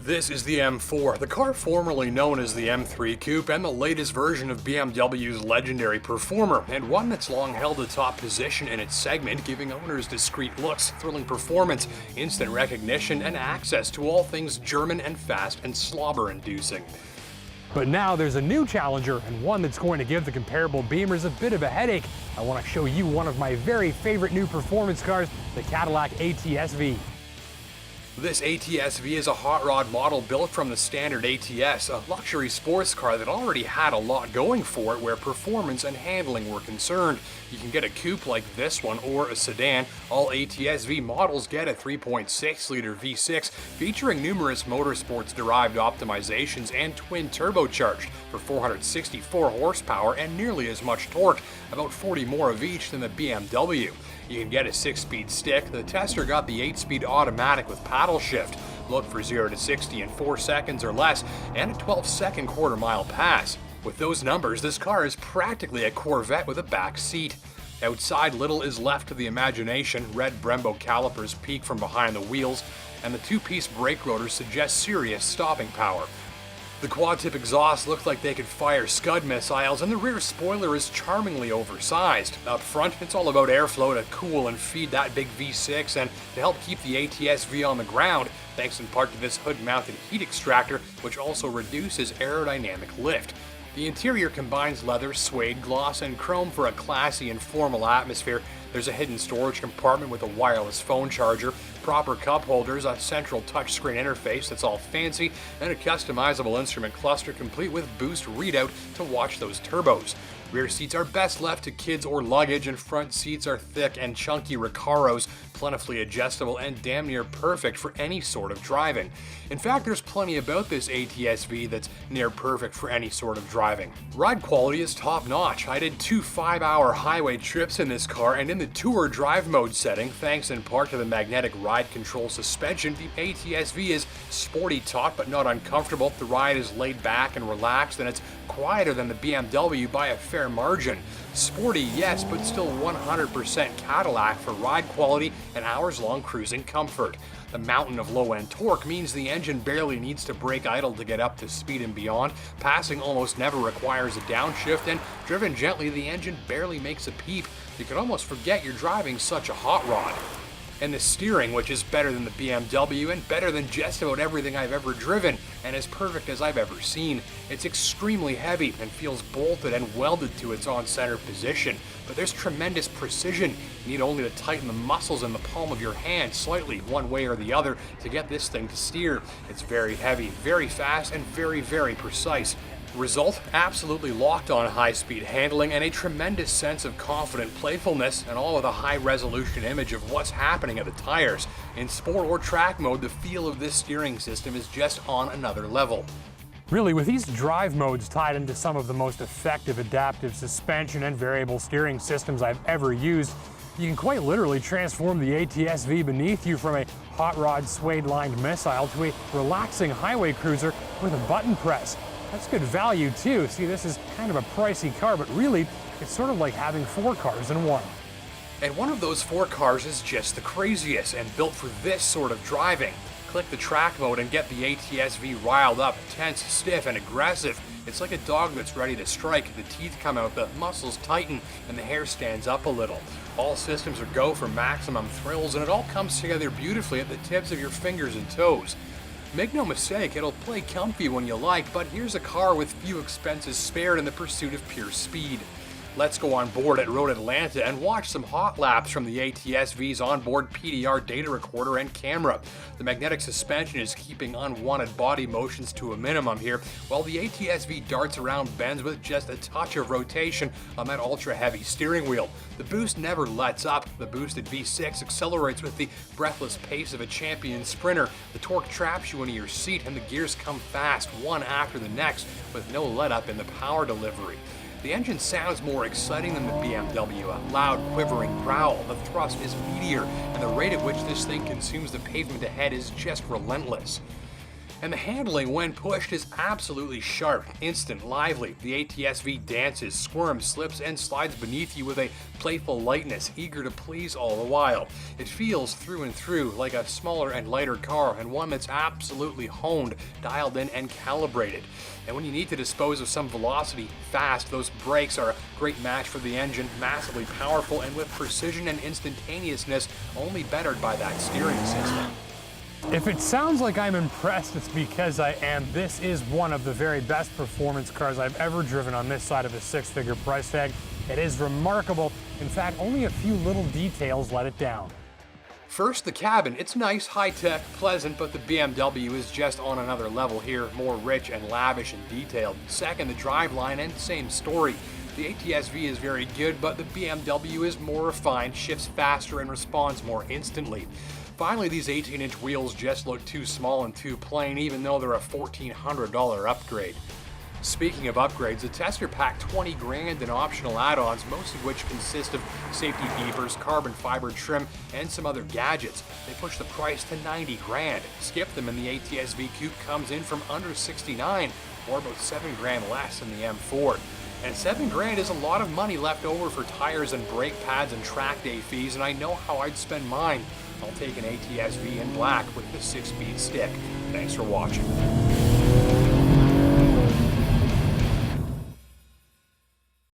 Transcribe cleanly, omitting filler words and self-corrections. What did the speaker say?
This is the M4, the car formerly known as the M3 Coupe and the latest version of BMW's legendary performer, and one that's long held a top position in its segment, giving owners discreet looks, thrilling performance, instant recognition, and access to all things German and fast and slobber-inducing. But now there's a new challenger, and one that's going to give the comparable Beamers a bit of a headache. I want to show you one of my very favorite new performance cars, the Cadillac ATS-V. This ATS-V is a hot rod model built from the standard ATS, a luxury sports car that already had a lot going for it where performance and handling were concerned. You can get a coupe like this one or a sedan. All ATS-V models get a 3.6-liter V6 featuring numerous motorsports-derived optimizations and twin turbocharged for 464 horsepower and nearly as much torque, about 40 more of each than the BMW. You can get a 6-speed stick. The tester got the 8-speed automatic with paddle shift. Look for 0 to 60 in 4 seconds or less and a 12-second quarter-mile pass. With those numbers, this car is practically a Corvette with a back seat. Outside, little is left to the imagination. Red Brembo calipers peek from behind the wheels, and the two-piece brake rotors suggest serious stopping power. The quad-tip exhausts look like they could fire Scud missiles, and the rear spoiler is charmingly oversized. Up front, it's all about airflow to cool and feed that big V6 and to help keep the ATS-V on the ground, thanks in part to this hood-mounted heat extractor, which also reduces aerodynamic lift. The interior combines leather, suede, gloss, and chrome for a classy and formal atmosphere. There's a hidden storage compartment with a wireless phone charger, proper cup holders, a central touchscreen interface that's all fancy, and a customizable instrument cluster complete with boost readout to watch those turbos. Rear seats are best left to kids or luggage, and front seats are thick and chunky Recaros, plentifully adjustable and damn near perfect for any sort of driving. In fact, there's plenty about this ATS-V that's near perfect for any sort of driving. Ride quality is top-notch. I did 2 5-hour highway trips in this car, and in the tour drive mode setting, thanks in part to the magnetic ride control suspension, the ATS-V is sporty taut but not uncomfortable. The ride is laid back and relaxed, and it's quieter than the BMW by a fair margin. Sporty, yes, but still 100% Cadillac for ride quality and hours-long cruising comfort. The mountain of low-end torque means the engine barely needs to brake idle to get up to speed and beyond. Passing almost never requires a downshift, and driven gently, the engine barely makes a peep. You can almost forget you're driving such a hot rod. And the steering, which is better than the BMW and better than just about everything I've ever driven, and as perfect as I've ever seen. It's extremely heavy and feels bolted and welded to its on-center position, but there's tremendous precision. You need only to tighten the muscles in the palm of your hand slightly one way or the other to get this thing to steer. It's very heavy, very fast, and very, very precise. Result, absolutely locked on high-speed handling and a tremendous sense of confident playfulness, and all with a high-resolution image of what's happening at the tires. In sport or track mode, the feel of this steering system is just on another level. Really, with these drive modes tied into some of the most effective adaptive suspension and variable steering systems I've ever used, you can quite literally transform the ATS-V beneath you from a hot rod suede-lined missile to a relaxing highway cruiser with a button press. That's good value too. See, this is kind of a pricey car, but really, it's sort of like having 4 cars in one. And one of those 4 cars is just the craziest and built for this sort of driving. Click the track mode and get the ATS-V riled up, tense, stiff, and aggressive. It's like a dog that's ready to strike. The teeth come out, the muscles tighten, and the hair stands up a little. All systems are go for maximum thrills, and it all comes together beautifully at the tips of your fingers and toes. Make no mistake, it'll play comfy when you like, but here's a car with few expenses spared in the pursuit of pure speed. Let's go on board at Road Atlanta and watch some hot laps from the ATS-V's onboard PDR data recorder and camera. The magnetic suspension is keeping unwanted body motions to a minimum here, while the ATS-V darts around bends with just a touch of rotation on that ultra-heavy steering wheel. The boost never lets up. The boosted V6 accelerates with the breathless pace of a champion sprinter. The torque traps you into your seat, and the gears come fast, one after the next, with no let-up in the power delivery. The engine sounds more exciting than the BMW, a loud, quivering growl. The thrust is meteor, and the rate at which this thing consumes the pavement ahead is just relentless. And the handling when pushed is absolutely sharp, instant, lively. The ATS-V dances, squirms, slips, and slides beneath you with a playful lightness, eager to please all the while. It feels through and through like a smaller and lighter car, and one that's absolutely honed, dialed in, and calibrated. And when you need to dispose of some velocity fast, those brakes are a great match for the engine, massively powerful and with precision and instantaneousness only bettered by that steering system. If it sounds like I'm impressed, it's because I am. This is one of the very best performance cars I've ever driven on this side of a six-figure price tag. It is remarkable. In fact, only a few little details let it down. First, the cabin. It's nice, high-tech, pleasant, but the BMW is just on another level here, more rich and lavish and detailed. Second, the driveline, and same story. The ATS-V is very good, but the BMW is more refined, shifts faster, and responds more instantly. Finally, these 18-inch wheels just look too small and too plain, even though they're a $1,400 upgrade. Speaking of upgrades, the tester packed 20 grand in optional add-ons, most of which consist of safety beepers, carbon fiber trim, and some other gadgets. They push the price to 90 grand. Skip them and the ATS-V Coupe comes in from under 69, or about 7 grand less than the M4. And 7 grand is a lot of money left over for tires and brake pads and track day fees, and I know how I'd spend mine. I'll take an ATS-V in black with the 6-speed stick. Thanks for watching.